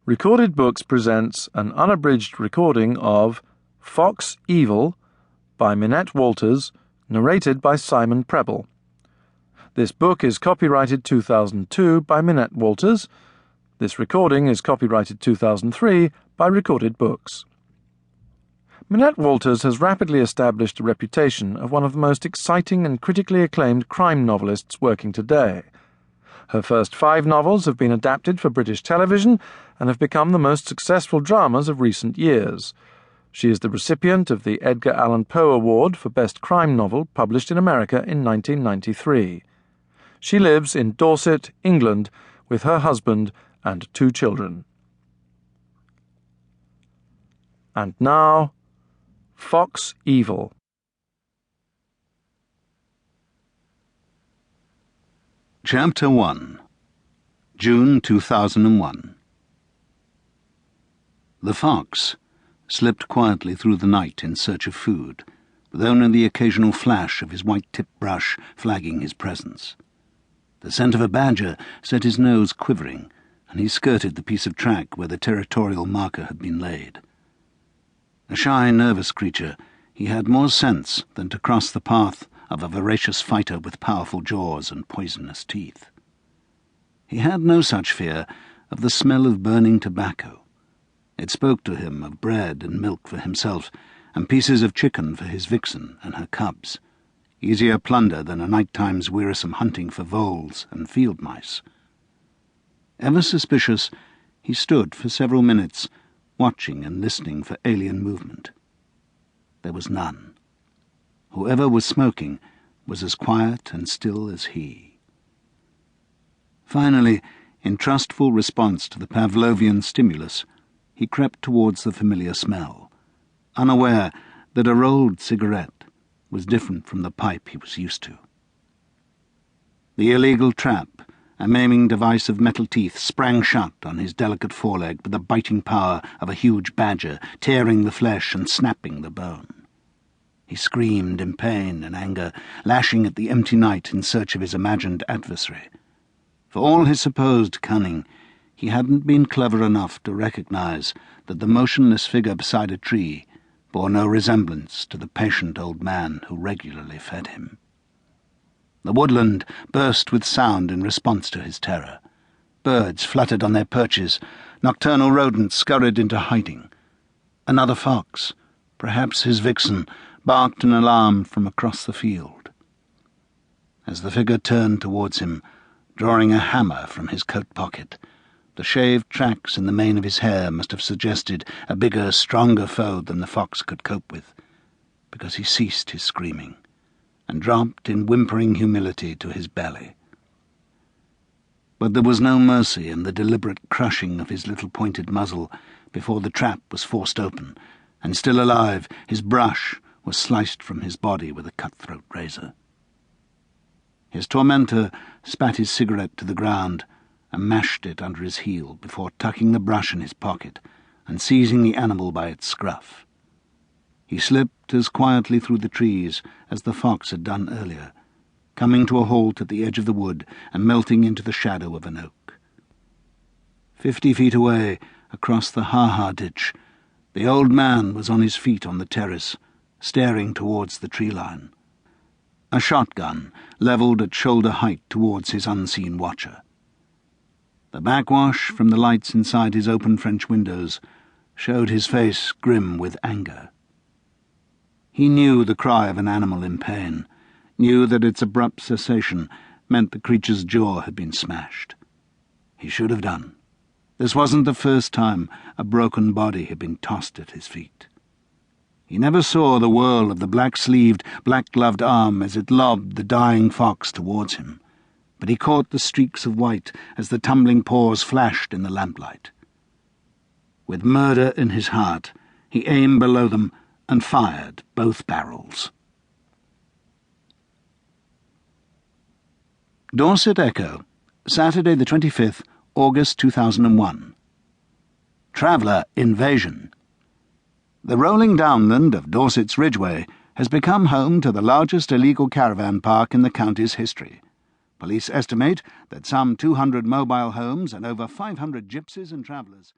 Recorded Books presents an unabridged recording of Fox Evil by Minette Walters, narrated by Simon Prebble. This book is copyrighted 2002 by Minette Walters. This recording is copyrighted 2003 by Recorded Books. Minette Walters has rapidly established a reputation of one of the most exciting and critically acclaimed crime novelists working today. Her first 5 novels have been adapted for British television and have become the most successful dramas of recent years. She is the recipient of the Edgar Allan Poe Award for Best Crime Novel, published in America in 1993. She lives in Dorset, England, with her husband and 2 children. And now, Fox Evil. Chapter 1. June 2001. The fox slipped quietly through the night in search of food, with only the occasional flash of his white-tipped brush flagging his presence. The scent of a badger set his nose quivering, and he skirted the piece of track where the territorial marker had been laid. A shy, nervous creature, he had more sense than to cross the path of a voracious fighter with powerful jaws and poisonous teeth. He had no such fear of the smell of burning tobacco. It spoke to him of bread and milk for himself, and pieces of chicken for his vixen and her cubs, easier plunder than a night-time's wearisome hunting for voles and field mice. Ever suspicious, he stood for several minutes, watching and listening for alien movement. There was none. Whoever was smoking was as quiet and still as he. Finally, in trustful response to the Pavlovian stimulus, he crept towards the familiar smell, unaware that a rolled cigarette was different from the pipe he was used to. The illegal trap, a maiming device of metal teeth, sprang shut on his delicate foreleg with the biting power of a huge badger, tearing the flesh and snapping the bone. He screamed in pain and anger, lashing at the empty night in search of his imagined adversary. For all his supposed cunning, he hadn't been clever enough to recognize that the motionless figure beside a tree bore no resemblance to the patient old man who regularly fed him. The woodland burst with sound in response to his terror. Birds fluttered on their perches, nocturnal rodents scurried into hiding. Another fox, perhaps his vixen, barked an alarm from across the field. As the figure turned towards him, drawing a hammer from his coat pocket, the shaved tracks in the mane of his hair must have suggested a bigger, stronger foe than the fox could cope with, because he ceased his screaming and dropped in whimpering humility to his belly. But there was no mercy in the deliberate crushing of his little pointed muzzle before the trap was forced open, and still alive, his brush was sliced from his body with a cutthroat razor. His tormentor spat his cigarette to the ground and mashed it under his heel before tucking the brush in his pocket and seizing the animal by its scruff. He slipped as quietly through the trees as the fox had done earlier, coming to a halt at the edge of the wood and melting into the shadow of an oak. 50 feet away, across the ha-ha ditch, the old man was on his feet on the terrace, staring towards the tree line. A shotgun levelled at shoulder height towards his unseen watcher. The backwash from the lights inside his open French windows showed his face grim with anger. He knew the cry of an animal in pain, knew that its abrupt cessation meant the creature's jaw had been smashed. He should have done. This wasn't the first time a broken body had been tossed at his feet. He never saw the whirl of the black-sleeved, black-gloved arm as it lobbed the dying fox towards him, but he caught the streaks of white as the tumbling paws flashed in the lamplight. With murder in his heart, he aimed below them and fired both barrels. Dorset Echo, Saturday the 25th, August 2001. Traveller Invasion. The rolling downland of Dorset's Ridgeway has become home to the largest illegal caravan park in the county's history. Police estimate that some 200 mobile homes and over 500 gypsies and travellers